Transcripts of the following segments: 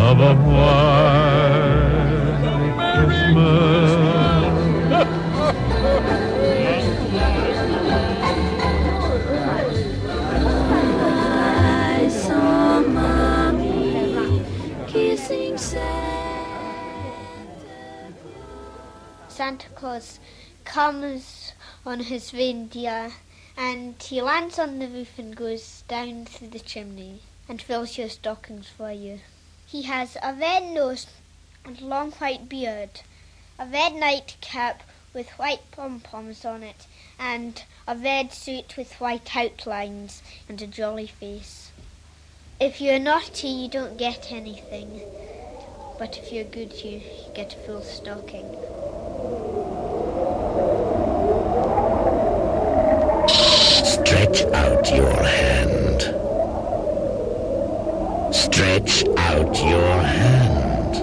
Of a white Christmas. I saw Mommy kissing Santa Claus comes on his reindeer and he lands on the roof and goes down through the chimney and fills your stockings for you. He has a red nose and long white beard, a red nightcap with white pom-poms on it, and a red suit with white outlines and a jolly face. If you're naughty, you don't get anything, but if you're good, you get a full stocking. Stretch out your hand. Stretch out your hand.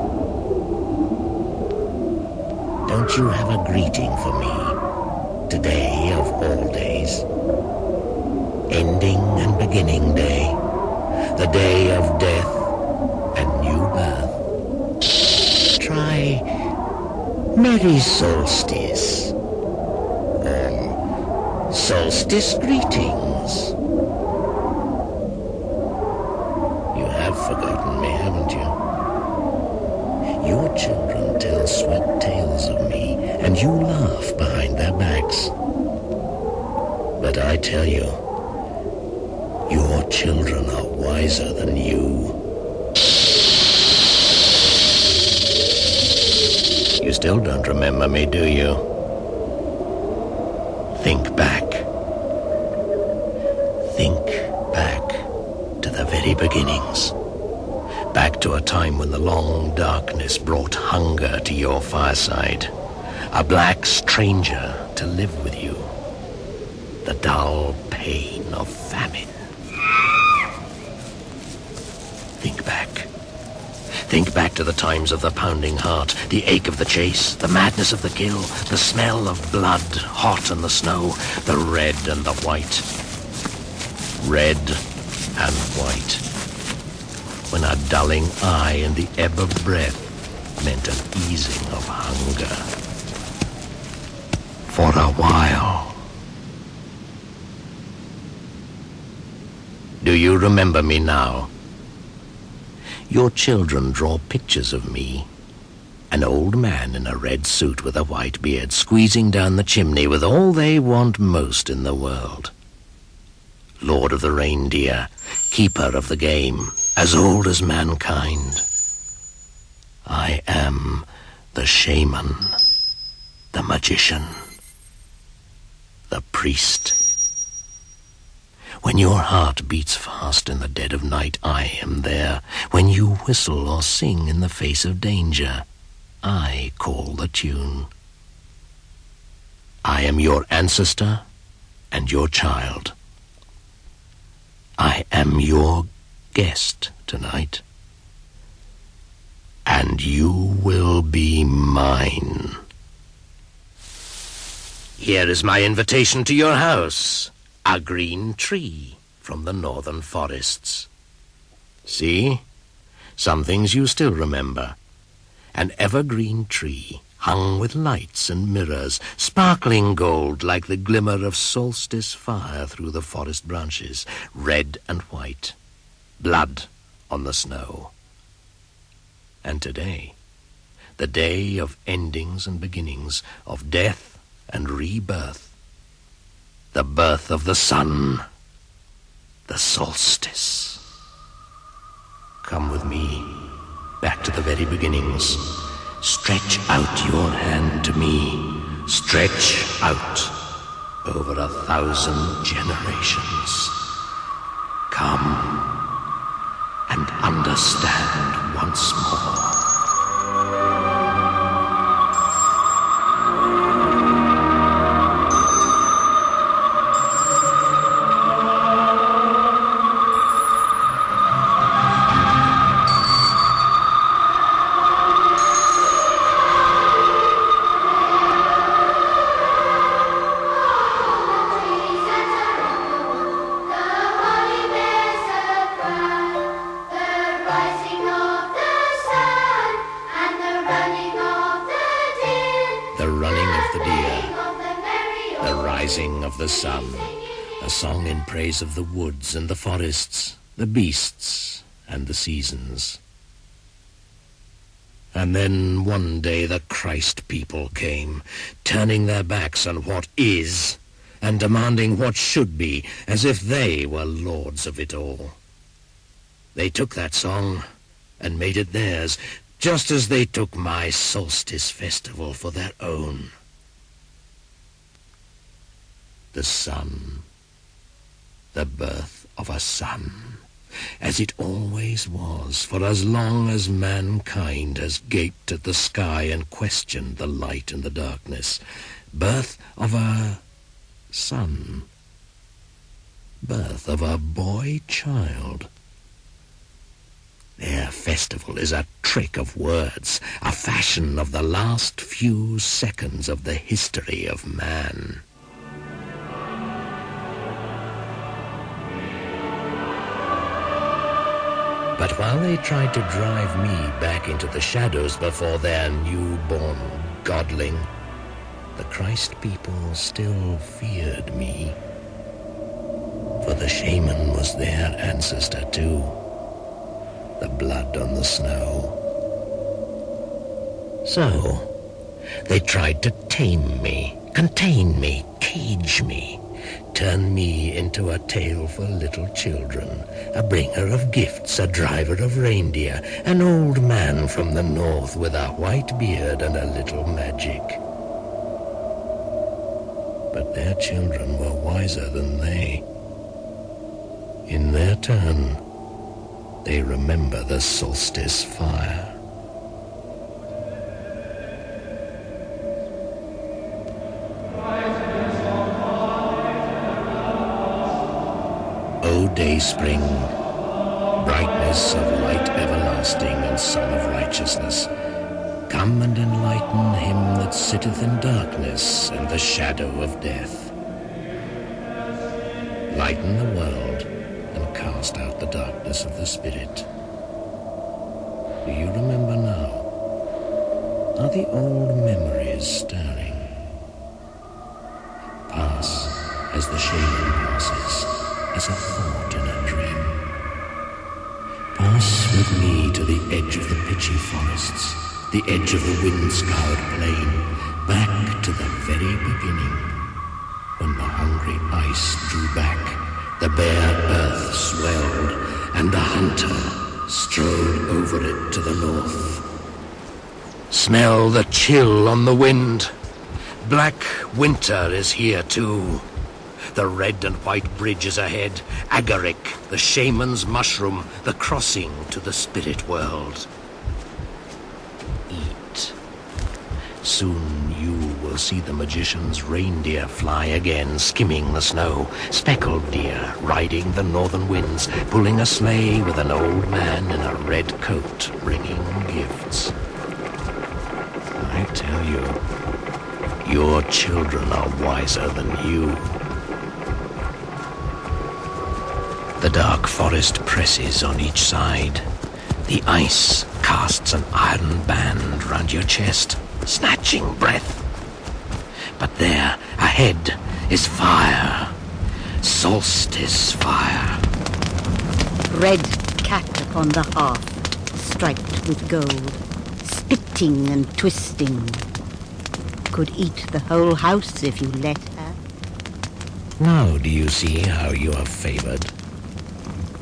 Don't you have a greeting for me, today of all days? Ending and beginning day, the day of death and new birth. Try Merry Solstice, or Solstice greetings. You have forgotten me, haven't you? Your children tell sweet tales of me, and you laugh behind their backs. But I tell you, your children are wiser than you. You still don't remember me, do you? Think back. Think back to the very beginnings. Back to a time when the long darkness brought hunger to your fireside. A black stranger to live with you. The dull pain of famine. Think back. Think back to the times of the pounding heart, the ache of the chase, the madness of the kill, the smell of blood hot on the snow, the red and the white. Red and white. When a dulling eye and the ebb of breath meant an easing of hunger. For a while. Do you remember me now? Your children draw pictures of me. An old man in a red suit with a white beard squeezing down the chimney with all they want most in the world. Lord of the reindeer, keeper of the game, as old as mankind. I am the shaman, the magician, the priest. When your heart beats fast in the dead of night, I am there. When you whistle or sing in the face of danger, I call the tune. I am your ancestor and your child. I am your guest tonight. And you will be mine. Here is my invitation to your house. A green tree from the northern forests. See? Some things you still remember. An evergreen tree hung with lights and mirrors, sparkling gold like the glimmer of solstice fire through the forest branches, red and white, blood on the snow. And today, the day of endings and beginnings, of death and rebirth, the birth of the sun, the solstice. Come with me back to the very beginnings. Stretch out your hand to me. Stretch out over 1,000 generations. Come and understand once more. rising of the sun, a song in praise of the woods and the forests, the beasts and the seasons. And then one day the Christ people came, turning their backs on what is and demanding what should be, as if they were lords of it all. They took that song and made it theirs, just as they took my Solstice festival for their own. The sun, the birth of a son, as it always was, for as long as mankind has gaped at the sky and questioned the light and the darkness. Birth of a son, birth of a boy child. Their festival is a trick of words, a fashion of the last few seconds of the history of man. But while they tried to drive me back into the shadows before their newborn godling, the Christ people still feared me. For the Shaman was their ancestor too. The blood on the snow. So, they tried to tame me, contain me, cage me, turn me into a tale for little children, a bringer of gifts, a driver of reindeer, an old man from the north with a white beard and a little magic. But their children were wiser than they. In their turn, they remember the solstice fire. O day spring, brightness of light everlasting and sun of righteousness, come and enlighten him that sitteth in darkness and the shadow of death. Lighten the world and cast out the darkness of the spirit. Do you remember now? Are the old memories stirring? Pass as the Shaman passes, as a thought in a dream. Pass with me to the edge of the pitchy forests, the edge of the wind-scoured plain, back to the very beginning, when the hungry ice drew back, the bare earth swelled, and the hunter strode over it to the north. Smell the chill on the wind. Black winter is here too. The red and white bridge is ahead, Agaric, the shaman's mushroom, the crossing to the spirit world. Eat. Soon you will see the magician's reindeer fly again, skimming the snow, speckled deer riding the northern winds, pulling a sleigh with an old man in a red coat bringing gifts. I tell you, your children are wiser than you. The dark forest presses on each side. The ice casts an iron band round your chest, snatching breath. But there, ahead, is fire. Solstice fire. Red cat upon the hearth, striped with gold, spitting and twisting. Could eat the whole house if you let her. Now do you see how you are favored?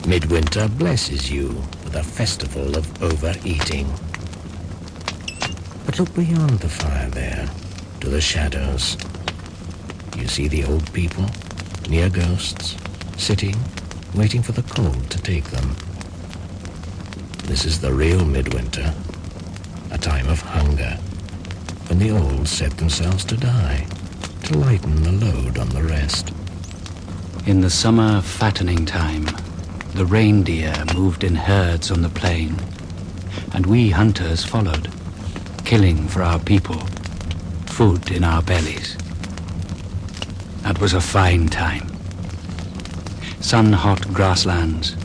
Midwinter blesses you with a festival of overeating. But look beyond the fire there, to the shadows. You see the old people, near ghosts, sitting, waiting for the cold to take them. This is the real midwinter, a time of hunger, when the old set themselves to die, to lighten the load on the rest. In the summer fattening time, the reindeer moved in herds on the plain, and we hunters followed, killing for our people, food in our bellies. That was a fine time. Sun-hot grasslands,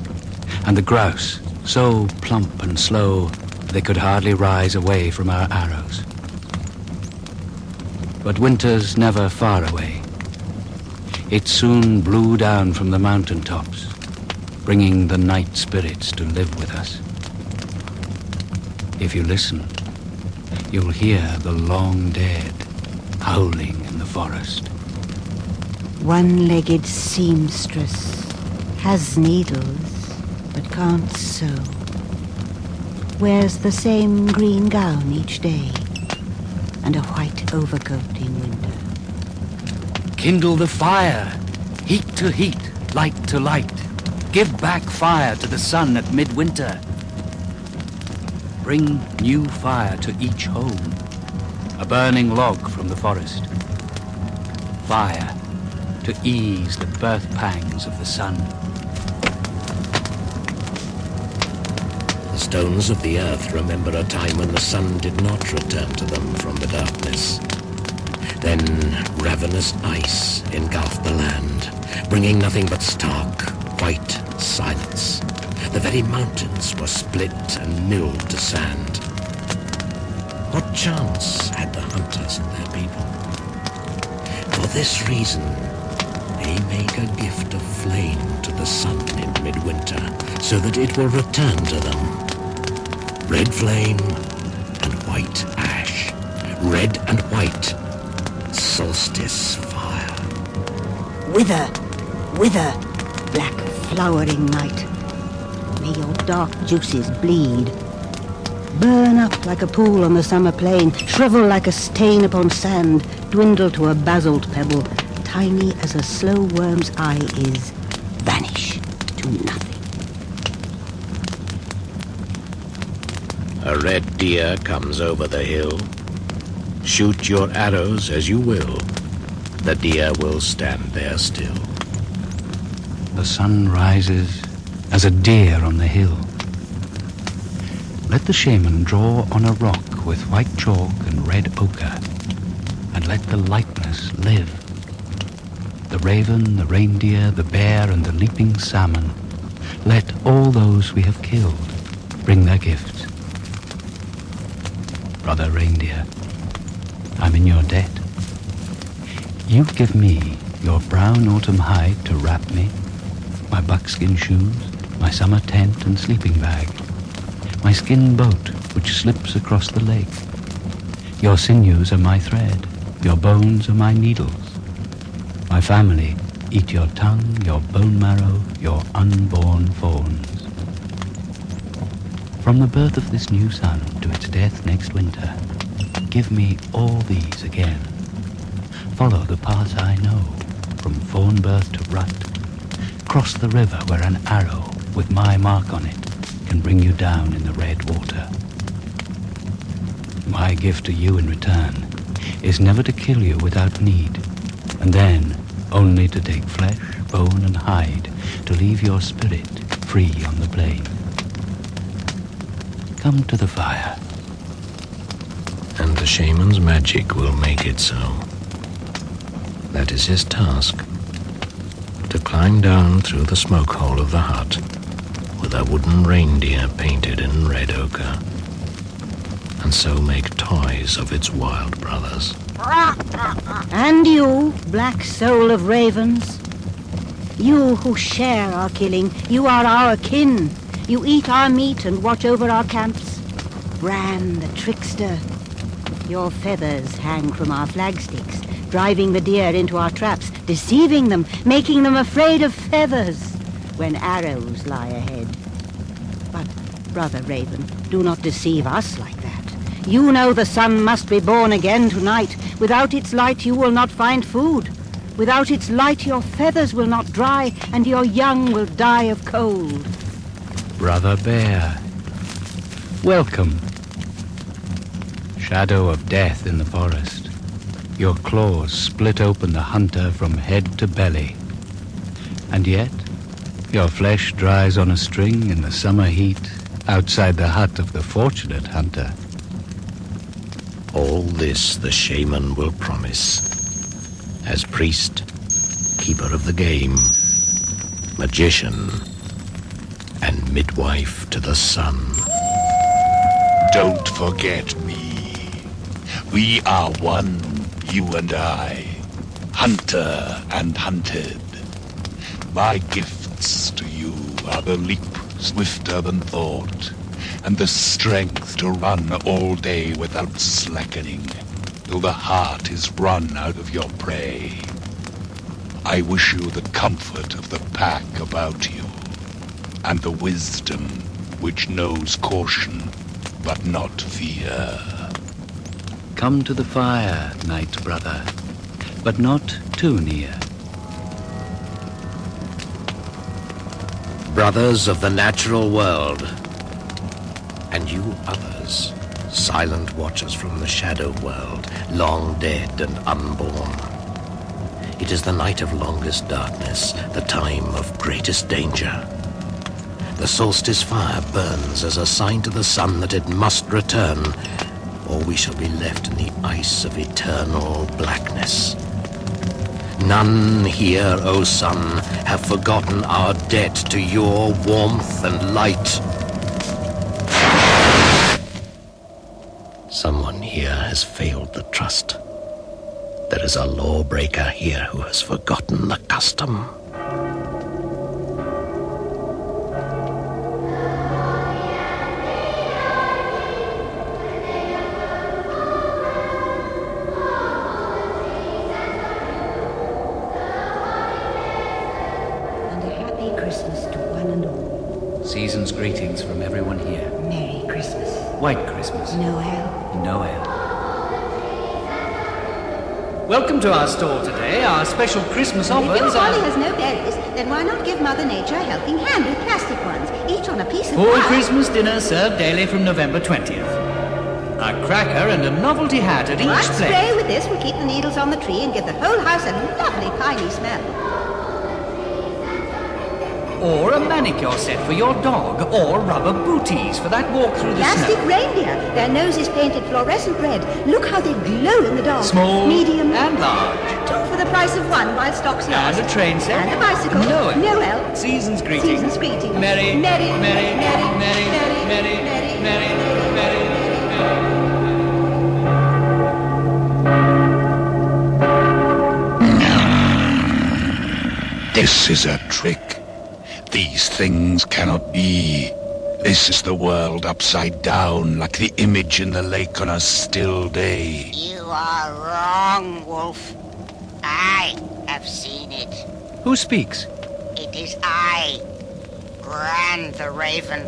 and the grouse so plump and slow they could hardly rise away from our arrows. But winter's never far away, It soon blew down from the mountain tops, bringing the night spirits to live with us. If you listen, you'll hear the long dead howling in the forest. One-legged seamstress has needles but can't sew. Wears the same green gown each day and a white overcoat in winter. Kindle the fire, heat to heat, light to light. Give back fire to the sun at midwinter. Bring new fire to each home, a burning log from the forest. Fire to ease the birth pangs of the sun. The stones of the earth remember a time when the sun did not return to them from the darkness. Then ravenous ice engulfed the land, bringing nothing but stark, white silence. The very mountains were split and milled to sand. What chance had the hunters and their people? For this reason, they make a gift of flame to the sun in midwinter, so that it will return to them. Red flame and white ash. Red and white. Solstice fire. Wither, wither, black flowering night. May your dark juices bleed. Burn up like a pool on the summer plain, shrivel like a stain upon sand, dwindle to a basalt pebble, tiny as a slow worm's eye is, vanish to nothing. A red deer comes over the hill. Shoot your arrows as you will. The deer will stand there still. The sun rises as a deer on the hill. Let the shaman draw on a rock with white chalk and red ochre, and let the likeness live. The raven, the reindeer, the bear, and the leaping salmon, let all those we have killed bring their gifts. Brother reindeer, I'm in your debt. You give me your brown autumn hide to wrap me, my buckskin shoes, my summer tent and sleeping bag, my skin boat which slips across the lake. Your sinews are my thread, your bones are my needles. My family eat your tongue, your bone marrow, your unborn fawns. From the birth of this new sun to its death next winter, give me all these again. Follow the path I know, from fawn birth to rut. Cross the river where an arrow with my mark on it can bring you down in the red water. My gift to you in return is never to kill you without need, and then only to take flesh, bone, and hide to leave your spirit free on the plain. Come to the fire. And the shaman's magic will make it so. That is his task, to climb down through the smoke hole of the hut with a wooden reindeer painted in red ochre, and so make toys of its wild brothers. And you, black soul of ravens, you who share our killing, you are our kin. You eat our meat and watch over our camps. Bran the trickster, your feathers hang from our flagsticks, driving the deer into our traps, deceiving them, making them afraid of feathers when arrows lie ahead. But, Brother Raven, do not deceive us like that. You know the sun must be born again tonight. Without its light you will not find food. Without its light your feathers will not dry, and your young will die of cold. Brother Bear, welcome. Shadow of death in the forest, your claws split open the hunter from head to belly. And yet, your flesh dries on a string in the summer heat outside the hut of the fortunate hunter. All this the shaman will promise, as priest, keeper of the game, magician, and midwife to the sun. Don't forget me. We are one, you and I. hunter and hunted. My gifts to you are the leap swifter than thought, and the strength to run all day without slackening, till the heart is run out of your prey. I wish you the comfort of the pack about you, and the wisdom which knows caution, but not fear. Come to the fire, night brother, but not too near. Brothers of the natural world, and you others, silent watchers from the shadow world, long dead and unborn. It is the night of longest darkness, the time of greatest danger. The solstice fire burns as a sign to the sun that it must return, or we shall be left in the ice of eternal blackness. None here, O sun, have forgotten our debt to your warmth and light. Someone here has failed the trust. There is a lawbreaker here who has forgotten the custom. And a happy Christmas to one and all. Season's greetings from everyone here. Merry Christmas. White Christmas. Noel. Noel. Welcome to our store today. Our special Christmas If offers your holly are... has no berries, then why not give Mother Nature a helping hand with plastic ones, each on a piece of For pie? Christmas dinner served daily from November 20th. A cracker and a novelty hat at One each spray plate. with this will keep the needles on the tree and give the whole house a lovely piney smell. Or a manicure set for your dog. Or rubber booties for that walk through the Plastic snow. reindeer. Their noses painted fluorescent red. Look how they glow in the dark. Small medium, and large. two for the price of one while stocks last. And a train set. And a bicycle. Noel. Noel. Season's greetings. Season's greetings. Merry, Merry, merry, merry, merry, merry, merry, merry, merry, merry, This is a trick. These things cannot be. This is the world upside down, like the image in the lake on a still day. You are wrong, Wolf. I have seen it. Who speaks? It is I, Gran the Raven.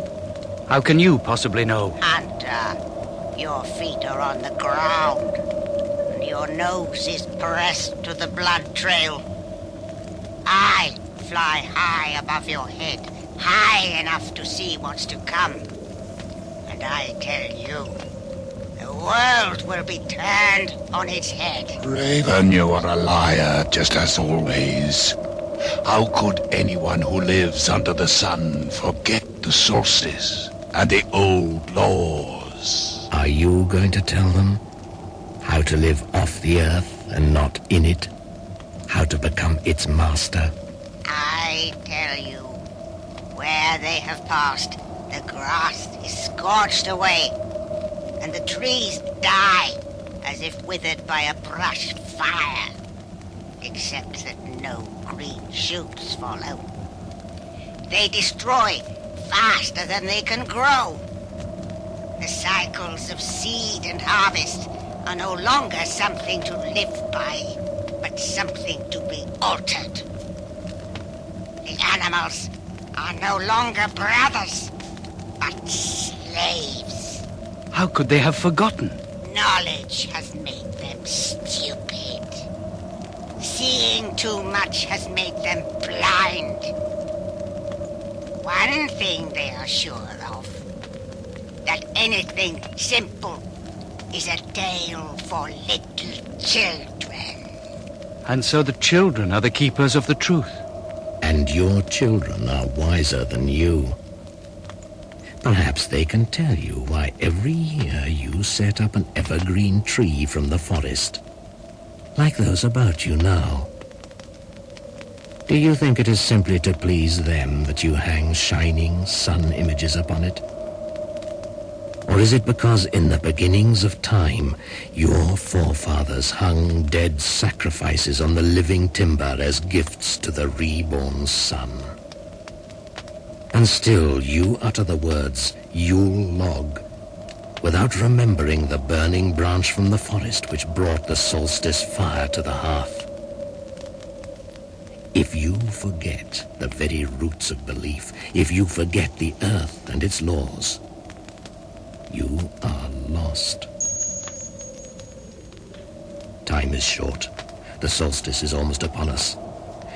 How can you possibly know? Hunter, your feet are on the ground, and your nose is pressed to the blood trail. I fly high above your head, high enough to see what's to come. And I tell you, the world will be turned on its head. Raven, you are a liar, just as always. How could anyone who lives under the sun forget the solstice and the old laws? Are you going to tell them how to live off the earth and not in it? How to become its master? I tell you, where they have passed, the grass is scorched away, and the trees die as if withered by a brush fire, except that no green shoots fall out. They destroy faster than they can grow. The cycles of seed and harvest are no longer something to live by, but something to be altered. The animals are no longer brothers, but slaves. How could they have forgotten? Knowledge has made them stupid. Seeing too much has made them blind. One thing they are sure of, that anything simple is a tale for little children. And so the children are the keepers of the truth. And your children are wiser than you. Perhaps they can tell you why every year you set up an evergreen tree from the forest, like those about you now. Do you think it is simply to please them that you hang shining sun images upon it? Or is it because in the beginnings of time, your forefathers hung dead sacrifices on the living timber as gifts to the reborn sun? And still you utter the words, Yule log, without remembering the burning branch from the forest which brought the solstice fire to the hearth. If you forget the very roots of belief, if you forget the earth and its laws, you are lost. Time is short. The solstice is almost upon us.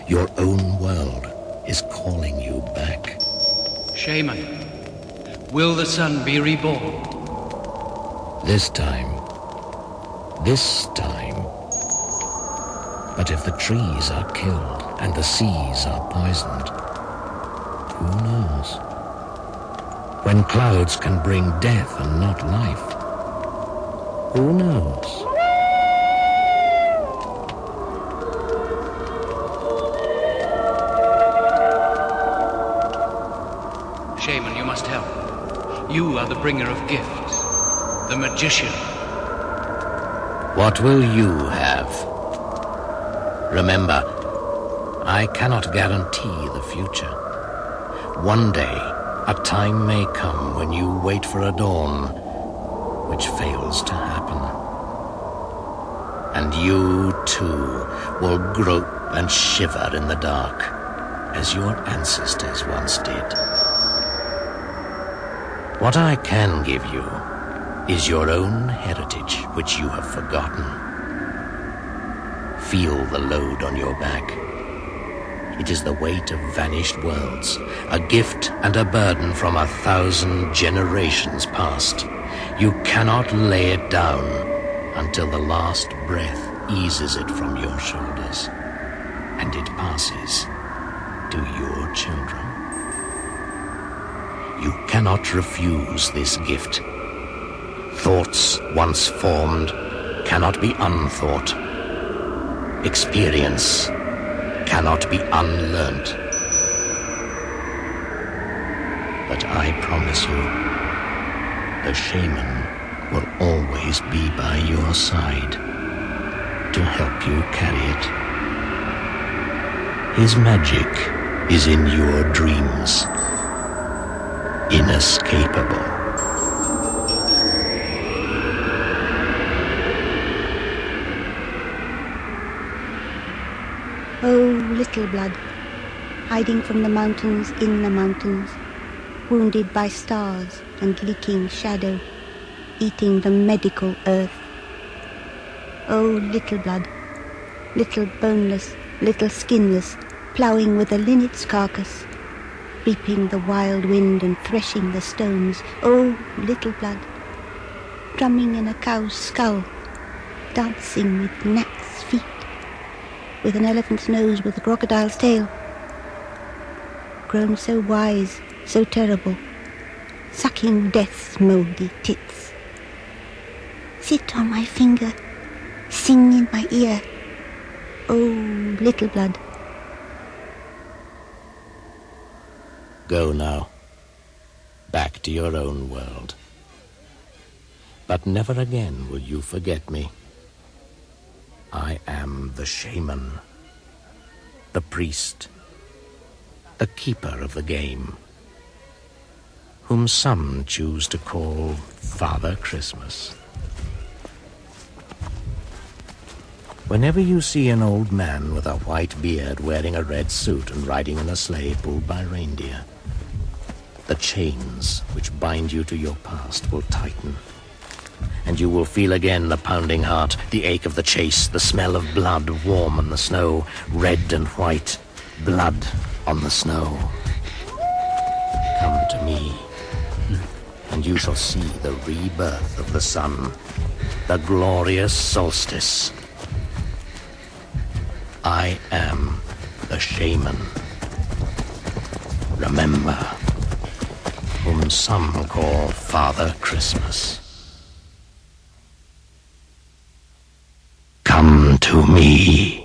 Your own world is calling you back. Shaman, will the sun be reborn? This time. But if the trees are killed and the seas are poisoned, who knows? When clouds can bring death and not life, who knows? Shaman, you must help. You are the bringer of gifts, the magician. What will you have? Remember, I cannot guarantee the future. One day, a time may come when you wait for a dawn which fails to happen. And you, too, will grope and shiver in the dark as your ancestors once did. What I can give you is your own heritage which you have forgotten. Feel the load on your back. It is the weight of vanished worlds, a gift and a burden from 1,000 generations past. You cannot lay it down until the last breath eases it from your shoulders, and it passes to your children. You cannot refuse this gift. Thoughts once formed cannot be unthought. Experience cannot be unlearnt. But I promise you, the shaman will always be by your side to help you carry it. His magic is in your dreams, inescapable. Oh, little blood, hiding from the mountains in the mountains, wounded by stars and leaking shadow, eating the medical earth. Oh, little blood, little boneless, little skinless, ploughing with a linnet's carcass, reaping the wild wind and threshing the stones. Oh, little blood, drumming in a cow's skull, dancing with gnats' feet, with an elephant's nose with a crocodile's tail, grown so wise, so terrible, sucking death's mouldy tits. Sit on my finger, sing in my ear, oh, little blood. Go now, back to your own world. But never again will you forget me. I am the shaman, the priest, the keeper of the game, whom some choose to call Father Christmas. Whenever you see an old man with a white beard wearing a red suit and riding in a sleigh pulled by reindeer, the chains which bind you to your past will tighten, and you will feel again the pounding heart, the ache of the chase, the smell of blood warm on the snow, red and white, blood on the snow. Come to me, and you shall see the rebirth of the sun, the glorious solstice. I am the shaman. Remember, whom some call Father Christmas. Come to me.